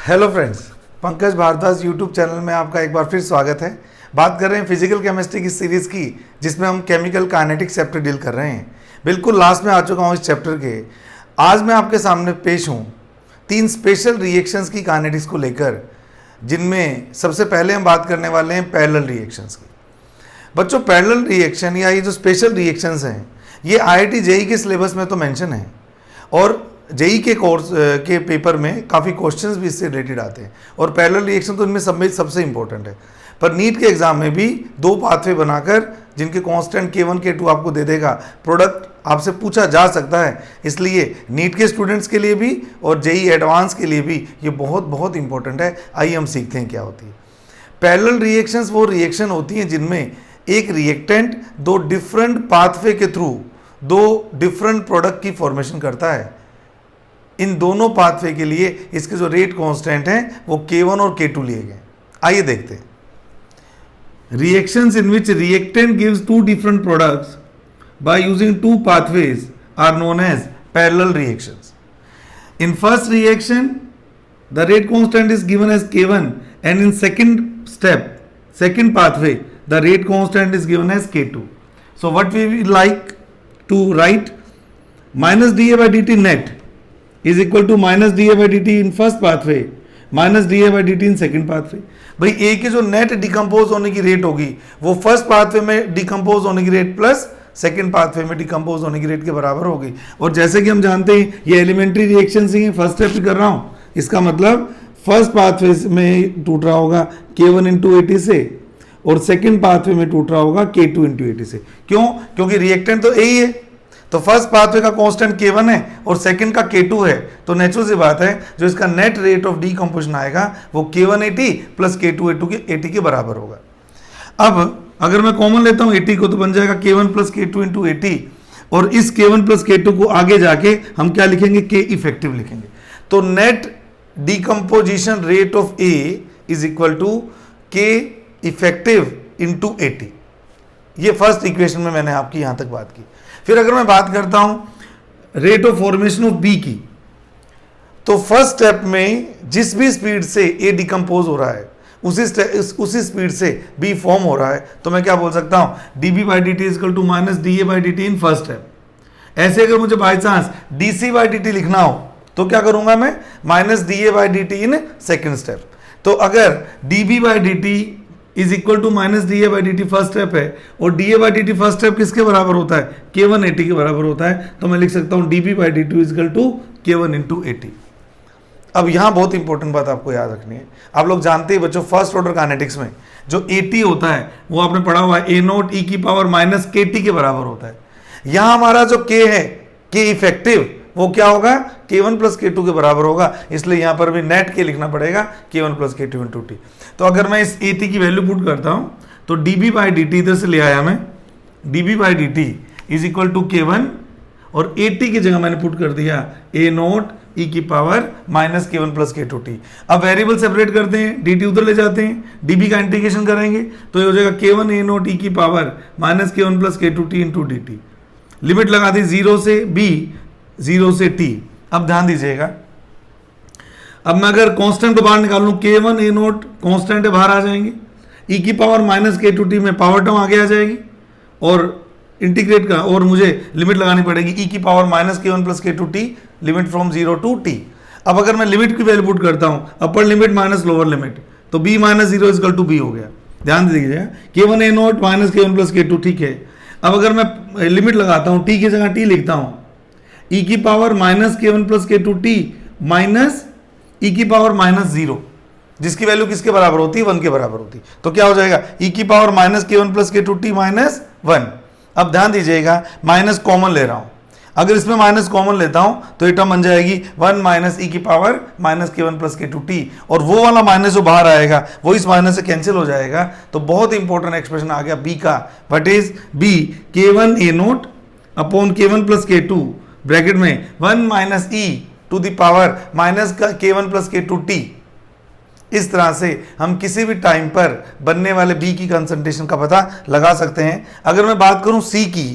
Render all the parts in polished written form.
Hello friends, Pankaj Bhardwaj YouTube channel में आपका एक बार फिर स्वागत है। बात कर रहे हैं फिजिकल केमिस्ट्री की सीरीज़ की, जिसमें हम केमिकल काइनेटिक्स चैप्टर डील कर रहे हैं। बिल्कुल लास्ट में आ चुका हूँ इस चैप्टर के। आज मैं आपके सामने पेश हूँ 3 स्पेशल रिएक्शंस की काइनेटिक्स को लेकर, जिनमें सबसे पहले हम बात करने वाले हैं पैरेलल रिएक्शंस की। बच्चों, पैरेलल रिएक्शन या ये जो स्पेशल रिएक्शंस हैं, ये IIT जेई के सिलेबस में तो मेंशन है और जेई के कोर्स के पेपर में काफ़ी क्वेश्चंस भी इससे रिलेटेड आते हैं और पैरेलल रिएक्शन तो इनमें सबसे इंपॉर्टेंट है। पर नीट के एग्जाम में भी 2 पाथवे बनाकर, जिनके कांस्टेंट K1 K2 आपको दे देगा, प्रोडक्ट आपसे पूछा जा सकता है। इसलिए नीट के स्टूडेंट्स के लिए भी और जेई एडवांस के लिए भी ये बहुत इंपॉर्टेंट है। आइए हम सीखते हैं क्या होती है। पैरेलल रिएक्शंस वो रिएक्शन होती हैं जिनमें एक रिएक्टेंट 2 डिफरेंट पाथवे के थ्रू 2 डिफरेंट प्रोडक्ट की फॉर्मेशन करता है। इन दोनों पाथवे के लिए इसके जो रेट कांस्टेंट हैं वो K1 और K2 लिए गए। आइए देखते हैं। Reactions in which reactant gives 2 different products by using 2 pathways are known as parallel reactions. In first reaction, the rate constant is given as K1, and in second pathway, the rate constant is given as K2. So what we will like to write, minus dA by dt net is equal to minus dA by dt in first pathway minus dA by dt in second pathway. भाई A की जो net decompose होने की rate होगी वो first pathway में decompose होने की रेट प्लस सेकेंड पाथवे में डिकम्पोज होने की रेट के बराबर होगी। और जैसे कि हम जानते हैं ये एलिमेंट्री रिएक्शन ही है, फर्स्ट स्टेप ही कर रहा हूँ, इसका मतलब फर्स्ट पाथवे में टूट रहा होगा K1 इंटू AT से और सेकेंड पाथवे में टूट रहा होगा K2 इंटू AT से। क्यों? क्योंकि रिएक्टेंट तो A ही है, तो फर्स्ट पाथवे का कांस्टेंट K1 है और सेकंड का K2 है, तो नेचुरल सी बात है जो इसका नेट रेट ऑफ डीकंपोजिशन आएगा वो K1 AT plus K2 AT के बराबर होगा। अब अगर मैं कॉमन लेता हूं AT को तो बन जाएगा K1 plus K2 into AT, और इस K1 प्लस K2 को आगे जाके हम क्या लिखेंगे, K इफेक्टिव लिखेंगे। तो net decomposition rate of A is equal to K effective into AT। ये फर्स्ट इक्वेशन में मैंने आपकी यहां तक बात की। फिर अगर मैं बात करता हूं rate of formation of B की, तो फर्स्ट स्टेप में जिस भी स्पीड से ए डिकम्पोज हो रहा है उसी स्पीड से बी फॉर्म हो रहा है, तो मैं क्या बोल सकता हूं, dB by D T is equal to minus D A by D T in first step. ऐसे अगर मुझे by chance DC by D T लिखना हो तो क्या करूंगा मैं, minus D A by D T in second step. तो अगर dB by D T is equal to minus D A by D T first step है और D A by D T first step किसके बराबर होता है, K1 AT के बराबर होता है, तो मैं लिख सकता हूं dB by D two is equal to K1 into AT। अब यहां बहुत इंपॉर्टेंट बात आपको याद रखनी है। आप लोग जानते हैं बच्चों, फर्स्ट ऑर्डर काइनेटिक्स में जो AT होता है वो आपने पढ़ा हुआ है A0 e की पावर माइनस KT के बराबर होता है। यहां हमारा जो K है, K इफेक्टिव, वो क्या होगा, K1 प्लस K2 के बराबर होगा, इसलिए यहां पर भी नेट K लिखना पड़ेगा, K1 plus K2 into T। तो अगर मैं इस AT की वैल्यू पुट करता हूं तो dB बाई डी टी इधर से ले आया मैं, dB by D T is equal to K1 और AT की जगह मैंने पुट कर दिया A0 e की power minus K1 plus K2 T। अब वेरिएबल सेपरेट करते हैं, dt उधर ले जाते हैं, dB का इंटीग्रेशन करेंगे तो ये हो जाएगा K1 A0 e की power minus K1 plus K2 T into D T. Limit लगा दी 0 से B, 0 से T। अब ध्यान दीजिएगा, अब मैं अगर कांस्टेंट को बाहर निकाल लूं, K1 A0 कांस्टेंट है, बाहर आ जाएंगे, e की पावर माइनस K2 T में पावर टर्म आगे आ जाएगी और इंटीग्रेट का, और मुझे लिमिट लगानी पड़ेगी e की power minus K1 plus K2 T, limit from 0 to T। अब अगर मैं लिमिट की वैल्यू पुट करता हूं, upper limit minus lower limit, तो b minus 0 is equal to b हो गया। ध्यान दीजिएगा, K1 A0 minus K1 plus K2, ठीक है। अब अगर मैं लिमिट लगाता हूं, t की जगह t लिखता हूं, e की power minus K1 plus K2 T minus e की पावर माइनस 0, जिसकी वैल्यू किसके बराबर होती है, 1 के बराबर होती है, तो क्या हो जाएगा, e की power minus K1 plus K2 T minus 1। अब ध्यान दीजिएगा, माइनस कॉमन ले रहा हूं, अगर इसमें माइनस कॉमन लेता हूं तो ये टर्म बन जाएगी 1 माइनस e की power minus K1 plus K2 T, और वो वाला माइनस जो बाहर आएगा वो इस माइनस से कैंसिल हो जाएगा। तो बहुत इंपॉर्टेंट एक्सप्रेशन आ गया b का, what is b, K1 A0 upon K1 plus K2 bracket में 1 minus e to the power minus K1 plus K2 T। इस तरह से हम किसी भी टाइम पर बनने वाले बी की कंसंट्रेशन का पता लगा सकते हैं। अगर मैं बात करूं सी की,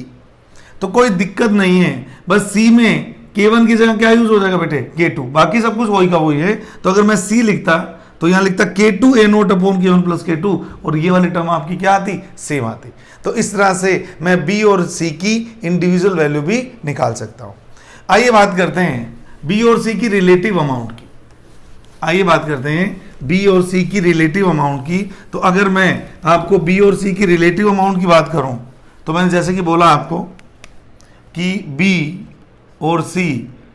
तो कोई दिक्कत नहीं है, बस सी में K1 की जगह क्या यूज हो जाएगा बेटे, K2, बाकी सब कुछ वही का वही है। तो अगर मैं C लिखता तो यहां लिखता K2 A naught upon K1 plus K2, और ये वाली टर्म आपकी क्या आती, सेम आती। तो इस तरह से मैं B और C की इंडिविजुअल वैल्यू भी निकाल सकता हूं। आइए बात करते हैं B और C की रिलेटिव अमाउंट की। आइए बात करते हैं B और C की रिलेटिव अमाउंट की। तो अगर मैं आपको B और C की रिलेटिव अमाउंट की बात करूं, तो मैंने जैसे कि बोला आपको कि B और C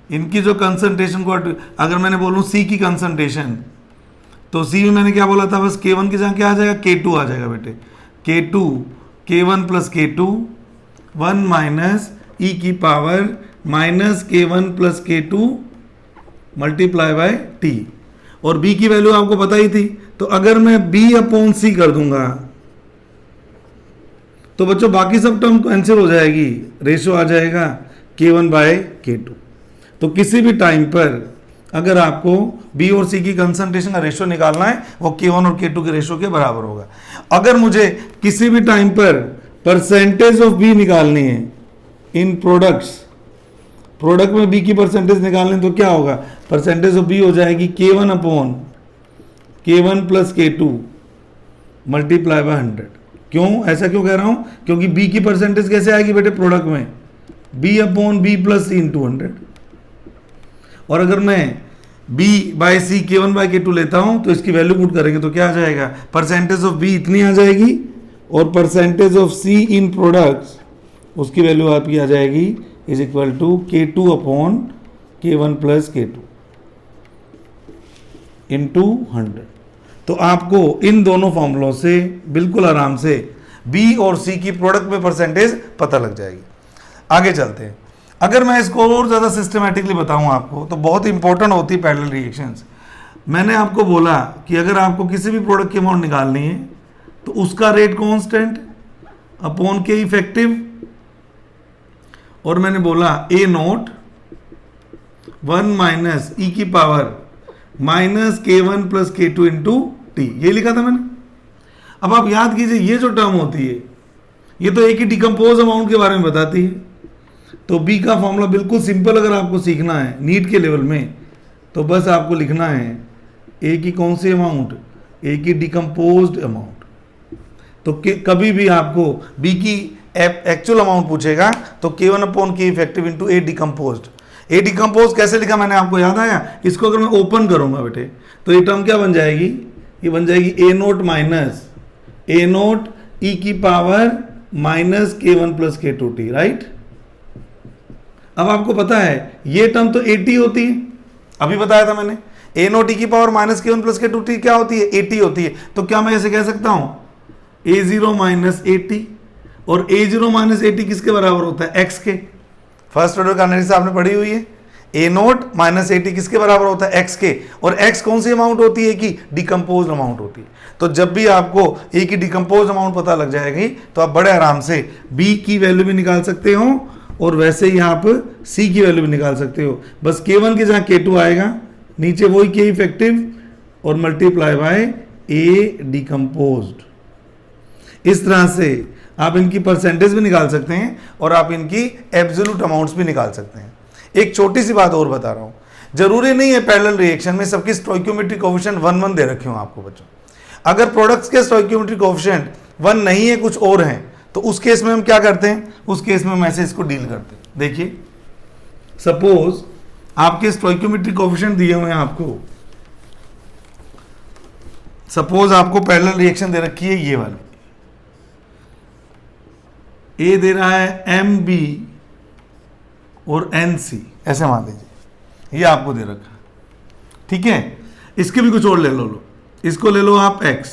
इनकी जो कंसंट्रेशन को, अगर मैंने बोलूं C की कंसंट्रेशन, तो C में मैंने क्या बोला था, बस K1 की जगह क्या आ जाएगा, K2 आ जाएगा बेटे। K2 K1 plus K2 1 minus ई की power minus K1 plus K2 multiply by T। और B की वैल्यू आपको पता ही थी, तो अगर मैं B अपॉन C कर दूंगा तो बच्चों बाकी सब टर्म कैंसिल हो जाएगी, रेशो आ जाएगा K1 बाय K2। तो किसी भी टाइम पर अगर आपको B और C की कंसंट्रेशन का रेशो निकालना है, वो K1 और K2 के रेशो के बराबर होगा। अगर मुझे किसी भी टाइम पर परसेंटेज ऑफ B निकालनी है इन प्रोडक्ट्स, प्रोडक्ट में B की परसेंटेज निकालने, तो क्या होगा, परसेंटेज ऑफ B हो जाएगी K1 upon K1 plus K2 multiply by 100। क्यों, ऐसा क्यों कह रहा हूं, क्योंकि B की परसेंटेज कैसे आएगी बेटे प्रोडक्ट में, B upon B plus C into 100। और अगर मैं B bye C K1 bye K2 लेता हूं तो इसकी वैल्यू पुट करेंगे तो क्या आ जाएगा, परसेंटेज ऑफ B इतनी आ जाएगी, और percentage of C in products उसकी वैल्यू आपकी आ जाएगी is equal to K2 upon K1 plus K2 into 100। तो आपको इन दोनों फॉर्मूलों से बिल्कुल आराम से B और C की प्रोडक्ट में परसेंटेज पता लग जाएगी। आगे चलते हैं। अगर मैं इसको और ज़्यादा सिस्टमेटिकली बताऊं आपको, तो बहुत इंपॉर्टेंट होती है पैरेलल रिएक्शंस। मैंने आपको बोला कि अगर आपको किसी भी प्रोडक्ट की अमाउंट निकालनी है तो उसका rate constant upon K effective, और मैंने बोला ए नोट 1 माइनस ई की power minus K1 plus K2 into T, ये लिखा था मैंने। अब आप याद कीजिए, ये जो टर्म होती है ये तो एक ही डिकम्पोज अमाउंट के बारे में बताती है। तो B का फॉर्मूला बिल्कुल सिंपल, अगर आपको सीखना है नीट के लेवल में, तो बस आपको लिखना है A की कौन सी अमाउंट, A की डिकम्पोज्ड अमाउंट। तो कभी भी आपको B की एक्चुअल अमाउंट पूछेगा तो K1 upon K effective into A decomposed. A decompose कैसे लिखा मैंने, आपको याद आया, इसको अगर मैं ओपन करूंगा बेटे तो ये टर्म क्या बन जाएगी, ये बन जाएगी A naught minus A naught e की power minus K1 plus K2 t, right. अब आपको पता है ये टर्म तो 80 होती है, अभी बताया था मैंने, A नोट ई की power minus K1 plus K2 T क्या होती है, 80 होती है। तो क्या मैं ऐसे कह सकता हूं A0 माइनस 80, और A0 माइनस 80 किसके बराबर होता है, x के। फर्स्ट ऑर्डर काइनेटिक्स आपने पढ़ी हुई है, A नोट माइनस 80 किसके बराबर होता है, x के, और x कौन सी अमाउंट होती है कि डिकम्पोज अमाउंट होती है। तो जब भी आपको A की डिकम्पोज अमाउंट पता लग जाएगी तो आप बड़े आराम से B की वैल्यू भी निकाल सकते हो, और वैसे ही आप C की वैल्यू भी निकाल सकते हो। बस K1 की जगह K2 आएगा, नीचे वही K इफेक्टिव और मल्टीप्लाई बाय A डिकम्पोज्ड। इस तरह से आप इनकी परसेंटेज भी निकाल सकते हैं और आप इनकी एब्सोल्यूट अमाउंट्स भी निकाल सकते हैं। एक छोटी सी बात और बता रहा हूं, जरूरी नहीं है पैरेलल रिएक्शन में सबकी स्टोइकियोमेट्रिक कोएफिशिएंट 1 1 दे रखे हो आपको बच्चों। अगर प्रोडक्ट्स के स्टोइकियोमेट्रिक कोएफिशिएंट 1 नहीं है, कुछ और हैं, तो उस केस में हम क्या करते हैं, उस केस में हम ऐसे इसको डील करते हैं। देखिए सपोज आपके स्टोइकियोमेट्रिक कोएफिशिएंट दिए हुए हैं आपको, सपोज आपको पैरेलल रिएक्शन दे रखी है ये वाली, ए दे रहा है MB और NC, ऐसे मान लीजिए ये आपको दे रखा है, ठीक है। इसके भी कुछ और ले लो, इसको ले लो आप X।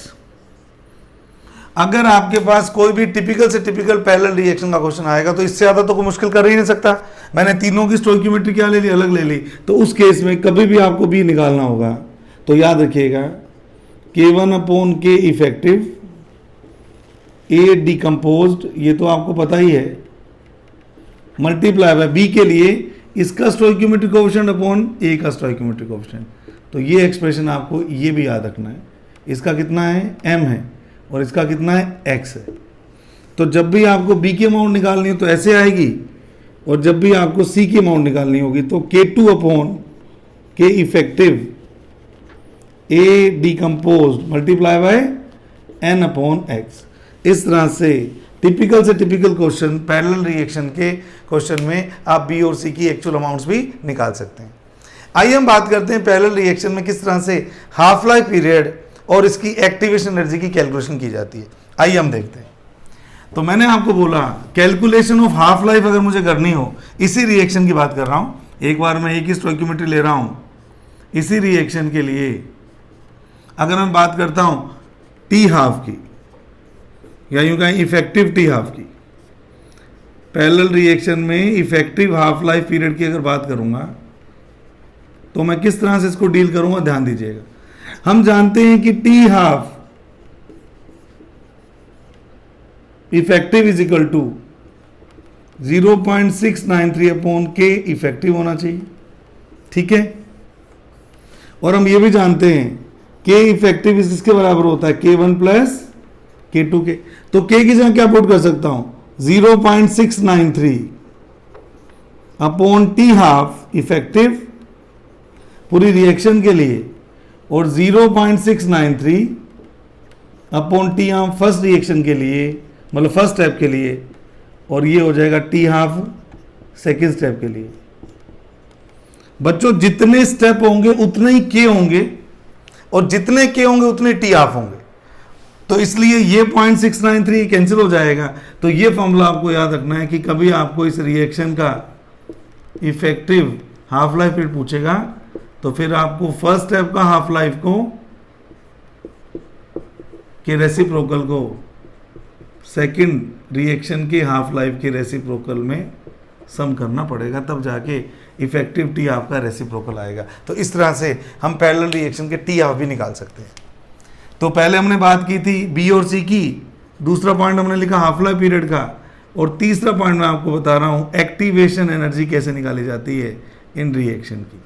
अगर आपके पास कोई भी टिपिकल से टिपिकल पैरेलल रिएक्शन का क्वेश्चन आएगा तो इससे ज्यादा तो कोई मुश्किल कर ही नहीं सकता। मैंने तीनों की स्टोइकियोमेट्री क्या ले ली, अलग ले ली। तो उस केस में कभी भी आपको B निकालना होगा तो याद रखिएगा K1 upon K effective A decomposed, ये तो आपको पता ही है, मल्टीप्लाई बाय B के लिए इसका स्टोइकियोमेट्रिक कोएफिशिएंट अपॉन A का स्टोइकियोमेट्रिक कोएफिशिएंट। तो ये एक्सप्रेशन आपको ये भी याद रखना है, इसका कितना है M है और इसका कितना है X है। तो जब भी आपको B की अमाउंट निकालनी है तो ऐसे आएगी और जब भी आपको C की अमाउंट निकालनी होगी तो K2 upon K effective A decompose multiply by N upon X। इस तरह से टिपिकल क्वेश्चन पैरेलल रिएक्शन के क्वेश्चन में आप B और C की एक्चुअल अमाउंट्स भी निकाल सकते हैं। आइए हम बात करते हैं पैरेलल रिएक्शन में किस तरह से हाफ लाइफ पीरियड और इसकी एक्टिवेशन एनर्जी की कैलकुलेशन की जाती है। आइए हम देखते हैं। तो मैंने आपको बोला कैलकुलेशन ऑफ हाफ लाइफ अगर मुझे करनी हो, इसी रिएक्शन की बात कर रहा हूं, एक बार मैं एक ही स्टोइकियोमेट्री ले रहा हूं, इसी रिएक्शन के लिए अगर मैं बात करता हूं टी हाफ की, या यूं कहें इफेक्टिव टी हाफ की, पैरेलल रिएक्शन में इफेक्टिव हाफ लाइफ पीरियड की अगर बात करूंगा तो मैं किस तरह से इसको डील करूंगा, ध्यान दीजिएगा। हम जानते हैं कि T half effective is equal to 0.693 upon K effective होना चाहिए, ठीक है। और हम ये भी जानते हैं के इफेक्टिव इसके बराबर होता है K1 प्लस K2 के। तो के की जगह क्या पुट कर सकता हूं, 0.693 अपॉन टी हाफ इफेक्टिव पूरी रिएक्शन के लिए, और 0.693 upon T half first reaction के लिए, मतलब फर्स्ट स्टेप के लिए, और ये हो जाएगा टी हाफ सेकेंड स्टेप के लिए। बच्चों जितने स्टेप होंगे उतने ही के होंगे, और जितने के होंगे उतने टी हाफ होंगे, तो इसलिए ये 0.693 कैंसिल हो जाएगा। तो ये फॉर्मूला आपको याद रखना है कि कभी आपको इस रिएक्शन का इफेक्टिव हाफ लाइफ पीरियड पूछेगा तो फिर आपको फर्स्ट स्टेप का हाफ लाइफ को के रेसिप्रोकल को सेकंड रिएक्शन के हाफ लाइफ के रेसिप्रोकल में सम करना पड़ेगा, तब जाके इफेक्टिव टी हाफ का रेसिप्रोकल आएगा। तो इस तरह से हम पैरेलल रिएक्शन के टी हाफ भी निकाल सकते हैं। तो पहले हमने बात की थी बी और सी की, दूसरा पॉइंट हमने लिखा हाफ लाइफ पीरियड का, और तीसरा पॉइंट मैं आपको बता रहा हूं एक्टिवेशन एनर्जी कैसे निकाली जाती है इन रिएक्शन की।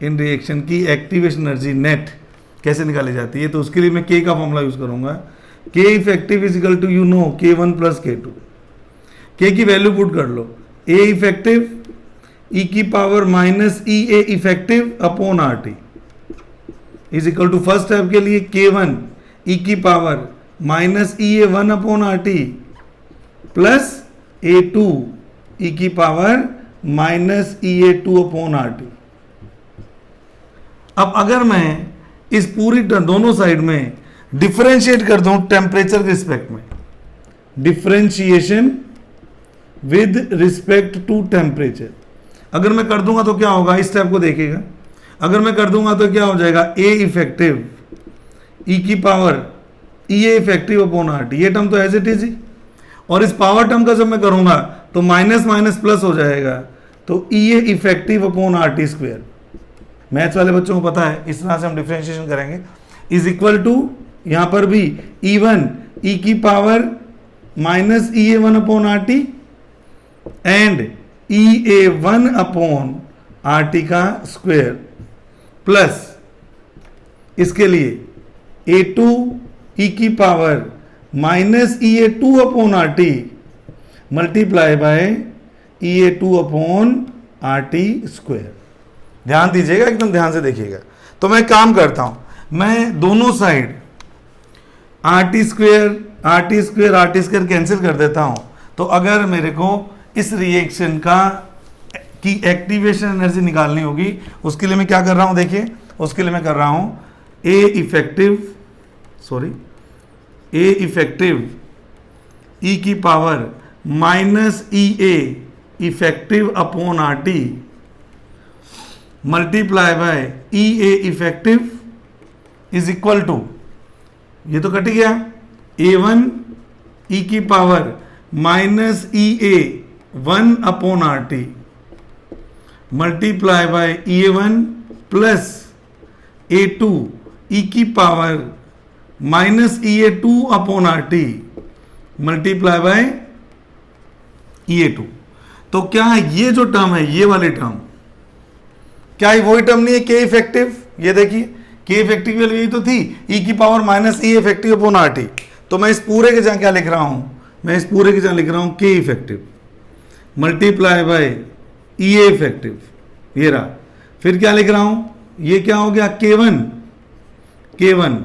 इन रिएक्शन की एक्टिवेशन एनर्जी नेट कैसे निकाली जाती है, तो उसके लिए मैं के का फॉर्मूला यूज करूंगा। K effective is equal to you know K1 plus K2। K की वैल्यू पुट कर लो, ए इफेक्टिव ई की power minus E A effective upon are T is equal to first step के लिए K1 ई की power minus E A 1 upon are T plus A2 ई की power minus E A 2 upon are T. अब अगर मैं इस पूरी दोनों साइड में डिफरेंशिएट कर दूं टेम्परेचर के रिस्पेक्ट में, differentiation with respect to temperature अगर मैं कर दूंगा तो क्या होगा, इस स्टेप को देखिएगा। अगर मैं कर दूंगा तो क्या हो जाएगा, ए इफेक्टिव ई की पावर ई ए इफेक्टिव अपॉन आर टी, ये टर्म तो एज इट इज ही, और इस पावर टर्म का जब मैं करूंगा तो माइनस माइनस प्लस हो जाएगा, तो e A effective upon are t square. Maths वाले बच्चों को पता है, इस तरह से हम डिफरेंशिएशन करेंगे। इज इक्वल टू यहां पर भी E1 ई की power minus E A 1 upon R T and E A 1 upon R T का स्क्वायर प्लस इसके लिए A2 ई की power minus E A 2 upon are t multiply by e A 2 upon are t square. ध्यान दीजिएगा, एकदम ध्यान से देखिएगा। तो मैं काम करता हूं, मैं दोनों side are t square cancel कर देता हूं। तो अगर मेरे को इस रिएक्शन की एक्टिवेशन एनर्जी निकालनी होगी, उसके लिए मैं क्या कर रहा हूं, देखिए उसके लिए मैं कर रहा हूं ए इफेक्टिव ई की power minus E A effective upon are t multiply by e A effective is equal to, ये तो कट गया, A1 ई की power minus E A 1 upon are t multiply by E1 plus A2 ई की power minus E A 2 upon are t multiply by e ए 2। तो क्या ये जो term है, ये वाली टर्म, क्या वही टर्म नहीं है के इफेक्टिव? ये देखिए के इफेक्टिव वैल्यू यही तो थी, ई की पावर माइनस ई इफेक्टिव अपॉन आर टी। तो मैं इस पूरे के जगह क्या लिख रहा हूं, मैं इस पूरे के जगह लिख रहा हूं के effective. Multiply by EA effective, ये रहा। फिर क्या लिख रहा हूं, ये क्या हो गया K1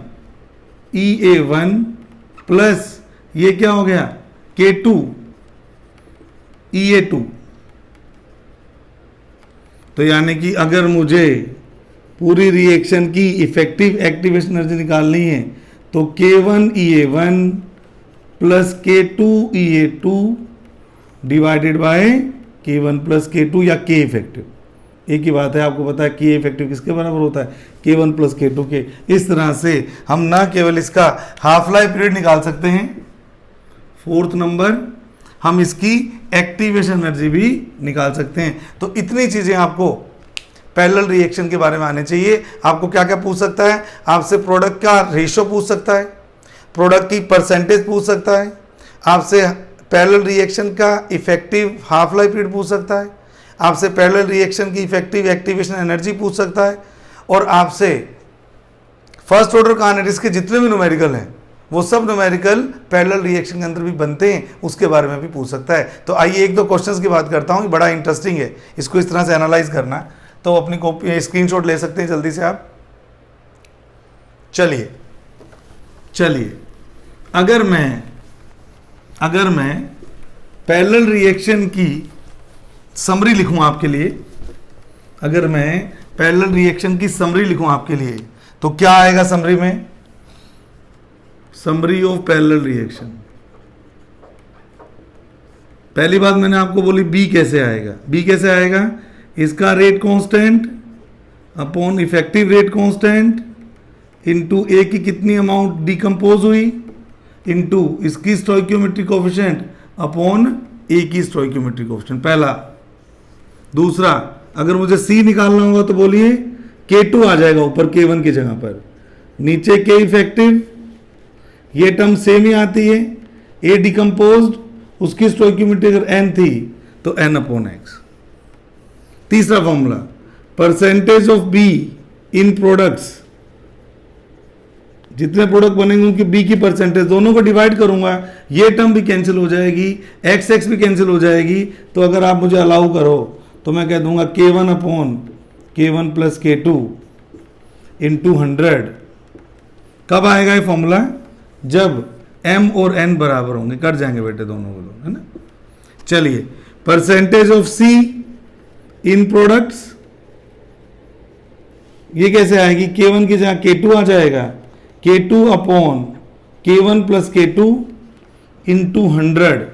EA1 प्लस ये क्या हो गया K2 EA2। तो यानी कि अगर मुझे पूरी रिएक्शन की इफेक्टिव एक्टिवेशन एनर्जी निकालनी है तो K1 EA1 plus K2 EA2 divided by K1 plus K2 या K इफेक्टिव, एक ही बात है। आपको पता है K इफेक्टिव किसके बराबर होता है, K1 प्लस K2 के। इस तरह से हम ना केवल इसका हाफ लाइफ पीरियड निकाल सकते हैं, फोर्थ नंबर हम इसकी एक्टिवेशन एनर्जी भी निकाल सकते हैं। तो इतनी चीजें आपको पैरेलल रिएक्शन के बारे में आने चाहिए। आपको क्या क्या पूछ सकता है, आपसे प्रोडक्ट का रेशियो पूछ सकता है, प्रोडक्ट की परसेंटेज पूछ सकता है, आपसे पैरेलल रिएक्शन का इफेक्टिव हाफ लाइफ पीरियड पूछ सकता है, आपसे पैरेलल रिएक्शन की इफेक्टिव एक्टिवेशन एनर्जी पूछ सकता है, और आपसे फर्स्ट ऑर्डर काइनेटिक्स के जितने भी न्यूमेरिकल हैं वो सब न्यूमेरिकल पैरेलल रिएक्शन के अंदर भी बनते हैं, उसके बारे में भी पूछ सकता है। तो आइए एक दो क्वेश्चंस की बात करता हूँ, बड़ा इंटरेस्टिंग है, इसको इस तरह से एनालाइज करना। तो अपनी कॉपी स्क्रीनशॉट ले सकते हैं जल्दी से आप। चलिए अगर मैं पैरेलल रिएक्शन की समरी लिखूं आपके लिए, अगर मैं पैरेलल रिएक्शन की समरी लिखूं आपके लिए, तो क्या आएगा समरी में, समरी ऑफ पैरेलल रिएक्शन। पहली बात मैंने आपको बोली बी कैसे आएगा, इसका rate constant upon effective rate constant into a की कितनी अमाउंट डिकम्पोज हुई इनटू इसकी स्टोइकियोमेट्रिक कोएफिशिएंट अपॉन ए की स्टोइकियोमेट्रिक कोएफिशिएंट, पहला। दूसरा, अगर मुझे सी निकालना होगा तो बोलिए K2 आ जाएगा ऊपर K1 की जगह पर, नीचे K इफेक्टिव, ये टर्म सेम ही आती है, ए डिकम्पोज्ड, उसकी स्टोइकियोमेट्री अगर n थी तो n अपॉन x। तीसरा formula, percentage of be in products, जितने प्रोडक्ट बनेंगे उनकी बी की परसेंटेज, दोनों को डिवाइड करूंगा, ये टर्म भी कैंसिल हो जाएगी, x भी कैंसिल हो जाएगी। तो अगर आप मुझे अलाउ करो तो मैं कह दूंगा K1 upon K1 plus K2 into 100। कब आएगा ये फॉर्मूला, जब m और n बराबर होंगे, कट जाएंगे बेटे दोनों को, है ना। चलिए, percentage of C in products, ये कैसे आएगी, K1 की जगह K2 आ जाएगा, K2 upon K1 plus K2 into 100।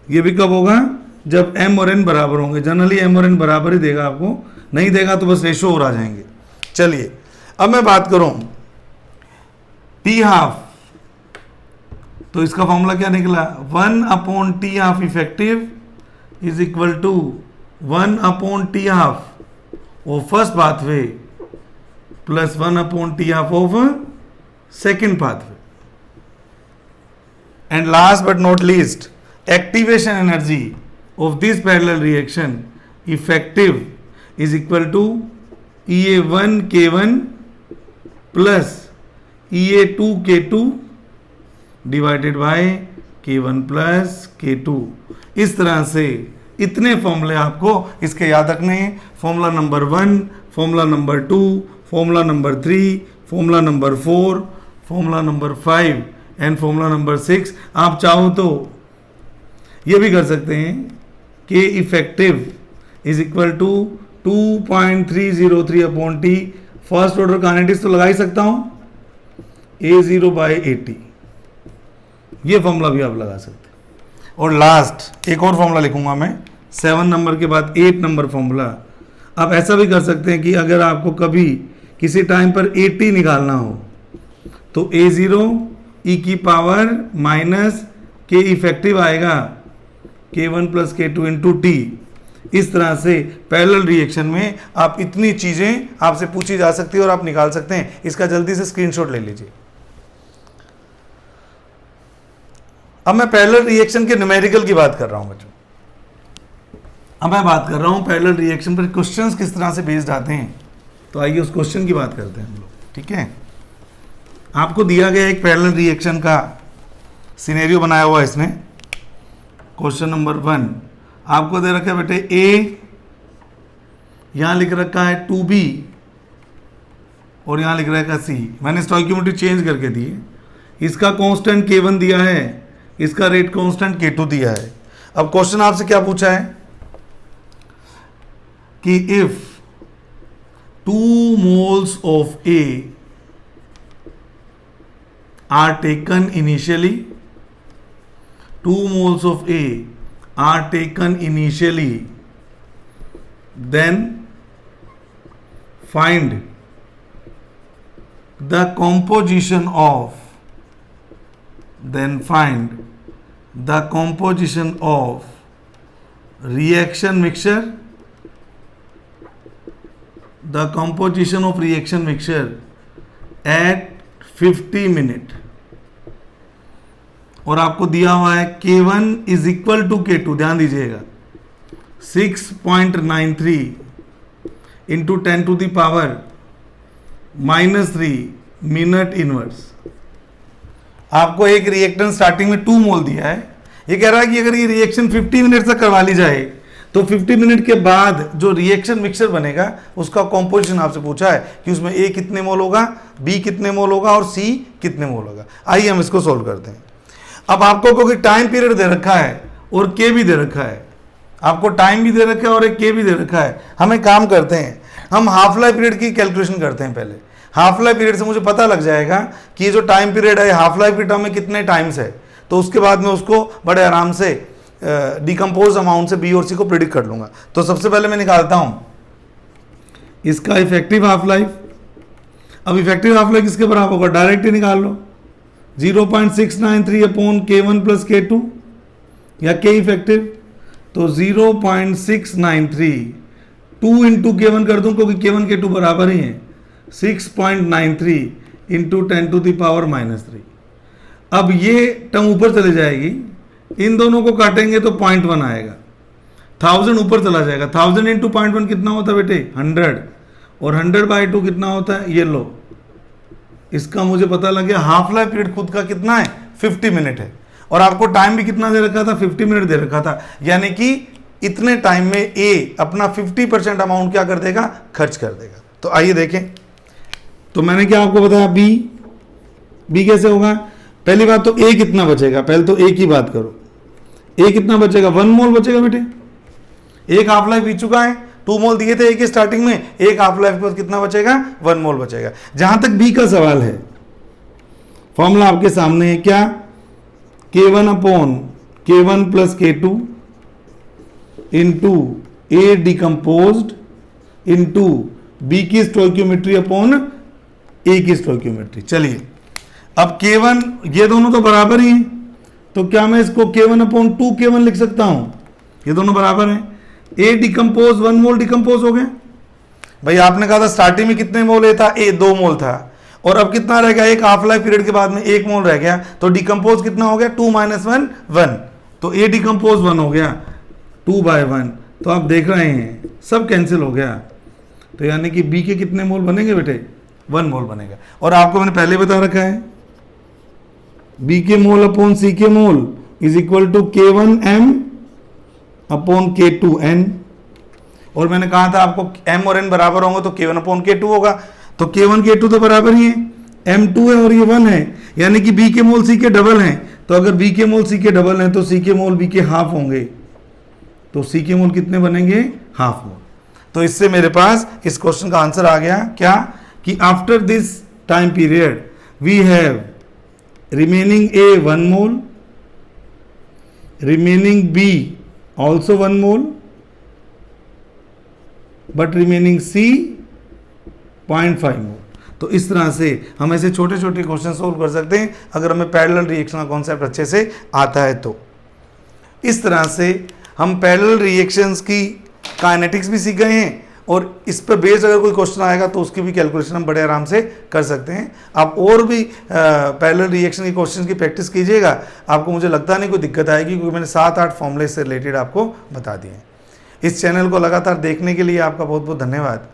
ये भी कब होगा, जब m और n बराबर होंगे। जनरली m और n बराबर ही देगा, आपको नहीं देगा तो बस रेशो और आ जाएंगे। चलिए अब मैं बात करूं T हाफ, तो इसका फॉर्मूला क्या निकला, 1 upon T half effective is equal to 1 upon T half of first pathway plus 1 upon T half of second pathway. And last but not least, activation energy of this parallel reaction effective is equal to EA1 K1 plus EA2 K2 divided by K1 plus K2। इस तरह से इतने फॉर्मूले आपको इसके याद रखने हैं, formula number 1, formula number 2, formula number 3, formula number 4, formula number 5 and formula number 6। आप चाहो तो ये भी कर सकते हैं, K effective is equal to 2.303 upon T, first order kinetics तो लगा ही सकता हूं, A0 बाई 80, ये फॉर्मूला भी आप लगा सकते हैं। और लास्ट एक और फॉर्मूला लिखूंगा मैं, 7 नंबर के बाद 8 नंबर फॉर्मूला। आप ऐसा भी कर सकते हैं कि अगर आपको कभी किसी टाइम पर 80 निकालना हो तो A0 e की पावर माइनस K इफेक्टिव आएगा K1 plus K2 into T। इस तरह से पैरेलल रिएक्शन में आप इतनी चीजें आपसे पूछी जा सकती है और आप निकाल सकते हैं। इसका जल्दी से स्क्रीनशॉट ले लीजिए। अब मैं पैरेलल रिएक्शन के न्यूमेरिकल की बात कर रहा हूं बच्चों। अब मैं बात कर रहा हूं पैरेलल रिएक्शन पर क्वेश्चंस किस तरह से बेस्ड आते हैं। तो आइए उस क्वेश्चन की बात करते हैं हम लोग, ठीक है। आपको दिया गया एक पैरेलल रिएक्शन का सिनेरियो बनाया हुआ है इसने। क्वेश्चन नंबर 1, आपको दे रखा है बेटे ए, यहां लिख रखा है 2b और यहां लिख रखा है c। मैंने स्टोइकियोमेट्री चेंज करके दी है। इसका कांस्टेंट k1 दिया है, इसका रेट कांस्टेंट k2 दिया है। अब क्वेश्चन आपसे क्या पूछा है कि if 2 moles of A are taken initially, 2 moles of A are taken initially, then find the composition of reaction mixture, at 50 minute. और आपको दिया हुआ है K1 is equal to K2, ध्यान दीजिएगा 6.93 into 10 to the power -3 minute inverse. आपको एक reactant starting में 2 मोल दिया है। ये कह रहा है कि अगर ये रिएक्शन 50 मिनट तक करवा ली जाए तो 50 मिनट के बाद जो रिएक्शन मिक्सचर बनेगा उसका कॉम्पोजिशन आपसे पूछा है कि उसमें A कितने मोल होगा, B कितने मोल होगा और C कितने मोल होगा। आइए हम इसको सोल्व करते हैं। अब आपको क्योंकि टाइम पीरियड दे रखा है और K भी दे रखा है, आपको टाइम भी दे रखा है और एक K भी दे रखा है, हम एक काम करते हैं, हम हाफ लाइफ पीरियड की कैलकुलेशन करते हैं। पहले हाफ लाइफ पीरियड से मुझे पता लग जाएगा कि ये जो टाइम पीरियड है हाफ लाइफ के टर्म में कितने टाइम्स है, तो उसके बाद में उसको बड़े आराम से डिकम्पोज अमाउंट से बी और सी को प्रिडिक्ट कर लूंगा। तो सबसे पहले मैं निकालता हूं इसका इफेक्टिव हाफ लाइफ। अब इफेक्टिव हाफ लाइफ किसके बराबर होगा, डायरेक्ट ही निकाल लो 0.693 अपॉन K1 प्लस K2 या K इफेक्टिव, तो 0.693 2 इंटू K1 कर दूं क्योंकि K1 K2 बराबर ही है, 6.93 इंटू 10 टू द पावर -3। अब ये टर्म ऊपर चले जाएगी, इन दोनों को काटेंगे तो 0.1 आएगा, 1000 ऊपर चला जाएगा। 1000 इंटू 0.1 कितना होता है बेटे 100, और 100/2 कितना होता है, ये लो, इसका मुझे पता लग गया हाफ लाइफ पीरियड खुद का कितना है 50 मिनट है, और आपको टाइम भी कितना दे रखा था 50 मिनट दे रखा था, यानी कि इतने टाइम में ए अपना 50% अमाउंट क्या कर देगा, खर्च कर देगा। तो आइए देखें, तो मैंने क्या आपको बताया बी कैसे होगा। पहली बात तो ए कितना बचेगा, पहले तो ए की बात करो, ए कितना बचेगा 1 मोल बचेगा बेटे। एक हाफ लाइफ बीत चुका है, 2 मोल दिए थे ए के स्टार्टिंग में, एक हाफ लाइफ पर कितना बचेगा 1 मोल बचेगा। जहां तक बी का सवाल है, फॉर्मूला आपके सामने है क्या, K1 upon K1 plus K2 into a decomposed into b की स्टोइकियोमेट्री अपॉन ए की स्टोइकियोमेट्री। चलिए अब K1 ये दोनों तो बराबर ही हैं, तो क्या मैं इसको K1 अपॉन 2K1 लिख सकता हूं, ये दोनों बराबर हैं। ए डिकम्पोज 1 मोल डिकम्पोज हो गए। भाई आपने कहा था स्टार्टिंग में कितने मोल ए था, ए 2 मोल था, और अब कितना रह गया, एक हाफ लाइफ पीरियड के बाद में 1 मोल रह गया, तो डिकम्पोज कितना हो गया 2 - 1 1, तो ए डिकम्पोज 1 हो गया 2/1। तो आप देख रहे हैं सब कैंसिल हो गया, तो यानी कि बी के कितने मोल बनेंगे बेटे 1 मोल बनेगा। और आपको मैंने पहले बता रखा है बी के मोल अपॉन सी के mole is equal to K1M upon K2N, और मैंने कहा था आपको M और N बराबर होंगे तो K1 अपॉन K2 होगा, तो K1 K2 तो बराबर ही है, M2 है और ये 1 है, यानी कि B के मोल C के डबल हैं। तो अगर B के मोल C के डबल हैं तो C के मोल B के हाफ होंगे, तो C के मोल कितने बनेंगे, हाफ मोल। तो इससे मेरे पास इस क्वेश्चन का आंसर आ गया क्या, कि after this time period we have remaining A 1 mole, remaining B also 1 mole, but remaining C 0.5 mole। तो इस तरह से हम ऐसे छोटे छोटे क्वेश्चन सोल्व कर सकते हैं अगर हमें पैरेलल रिएक्शन का कॉन्सेप्ट अच्छे से आता है। तो इस तरह से हम पैरेलल रिएक्शंस की काइनेटिक्स भी सीख गए हैं, और इस पर बेस्ड अगर कोई क्वेश्चन आएगा तो उसकी भी कैलकुलेशन हम बड़े आराम से कर सकते हैं। आप और भी पैरेलल रिएक्शन के क्वेश्चन की प्रैक्टिस कीजिएगा, आपको मुझे लगता नहीं कोई दिक्कत आएगी, क्योंकि मैंने 7-8 फॉर्मूले से रिलेटेड आपको बता दिए हैं। इस चैनल को लगातार देखने के लिए आपका बहुत बहुत धन्यवाद।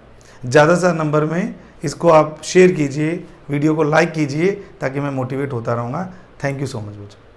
ज़्यादा से ज़्यादा नंबर में इसको आप शेयर कीजिए, वीडियो को लाइक कीजिए, ताकि मैं मोटिवेट होता रहूँगा। थैंक यू सो मच बच्चों।